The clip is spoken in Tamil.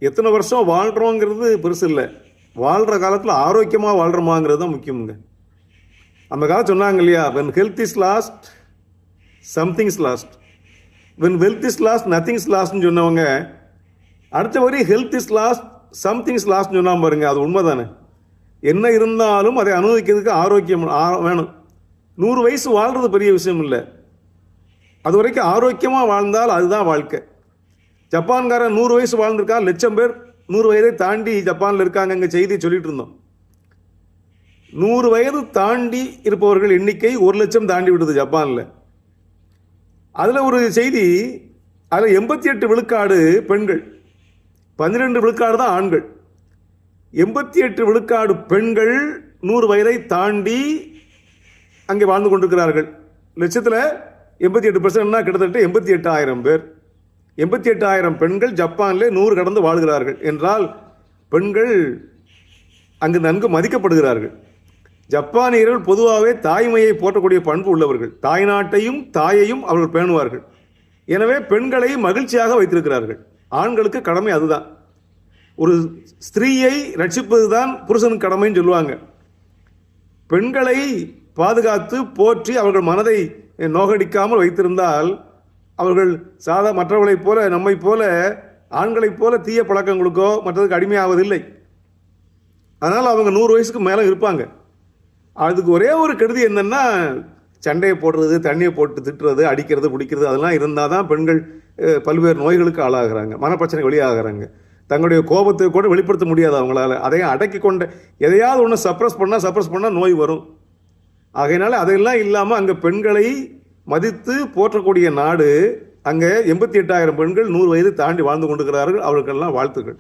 எத்தனை வருஷம் வாழ்கிறோங்கிறது பெருசு இல்லை, வாழ்கிற காலத்தில் ஆரோக்கியமாக வாழ்கிறோமாங்கிறது தான் முக்கியமுங்க. அந்த காலம் சொன்னாங்க இல்லையா, when health is lost something is lost, when wealth is lost nothing is lostன்னு சொன்னவங்க அடுத்த வரி health is lost something is லாஸ்ட்னு சொன்னால் பாருங்க, அது உண்மை தானே. என்ன இருந்தாலும் அதை அனுபவிக்கிறதுக்கு ஆரோக்கியம் வேணும். 100 வயசு வாழ்கிறது பெரிய விஷயம் இல்லை, அது வரைக்கும் ஆரோக்கியமாக வாழ்ந்தால் அதுதான் வாழ்க்கை. ஜப்பான்காரன் 100 வயசு வாழ்ந்திருக்கா, 1,00,000 பேர் 100 வயதை தாண்டி ஜப்பானில் இருக்காங்க. அங்கே செய்தியை சொல்லிட்டு இருந்தோம். 100 வயது தாண்டி இருப்பவர்கள் எண்ணிக்கை 1,00,000 தாண்டி விடுது ஜப்பானில். அதில் ஒரு செய்தி, அதில் 88 விழுக்காடு பெண்கள், 12 விழுக்காடு தான் ஆண்கள். 88 விழுக்காடு பெண்கள் 100 வயதை தாண்டி அங்கே வாழ்ந்து கொண்டிருக்கிறார்கள். லட்சத்தில் 88%னா கிட்டத்தட்ட 88,000 பேர். 88,000 பெண்கள் ஜப்பானில் 100 கடந்து வாழ்கிறார்கள் என்றால் பெண்கள் அங்கு நன்கு மதிக்கப்படுகிறார்கள். ஜப்பானியர்கள் பொதுவாகவே தாய்மையை போற்றக்கூடிய பண்பு உள்ளவர்கள். தாய்நாட்டையும் தாயையும் அவர்கள் பேணுவார்கள். எனவே பெண்களை மகிழ்ச்சியாக வைத்திருக்கிறார்கள். ஆண்களுக்கு கடமை அதுதான். ஒரு ஸ்திரீயை ரட்சிப்பது தான் புருஷனுக்கு கடமைன்னு சொல்லுவாங்க. பெண்களை பாதுகாத்து போற்றி அவர்கள் மனதை நோகடிக்காமல் வைத்திருந்தால் அவர்கள் மற்றவர்களைப் போல நம்மை போல ஆண்களைப் போல தீய பழக்கங்களுக்கோ மற்றதுக்கு அடிமையாவதில்லை. அதனால் அவங்க 100 வயசுக்கு மேலே இருப்பாங்க. அதுக்கு ஒரே ஒரு கெடுதி என்னென்னா, சண்டையை போடுறது, தண்ணியை போட்டு திட்டுறது, அடிக்கிறது, பிடிக்கிறது, அதெல்லாம் இருந்தால் தான் பெண்கள் பல்வேறு நோய்களுக்கு ஆளாகிறாங்க, மனப்பிரச்சனை வெளியாகிறாங்க. தங்களுடைய கோபத்தை கூட வெளிப்படுத்த முடியாது அவங்களால. அதையும் அடக்கி கொண்ட எதையாவது ஒன்று சப்ரஸ் பண்ணால் நோய் வரும். ஆகையினால அதையெல்லாம் இல்லாமல் அங்கே பெண்களை மதித்து போற்றக்கூடிய நாடு. அங்கே 88,000 பெண்கள் 100 வயது தாண்டி வாழ்ந்து கொண்டிருக்கிறார்கள். அவர்களுக்கெல்லாம் வாழ்த்துக்கள்.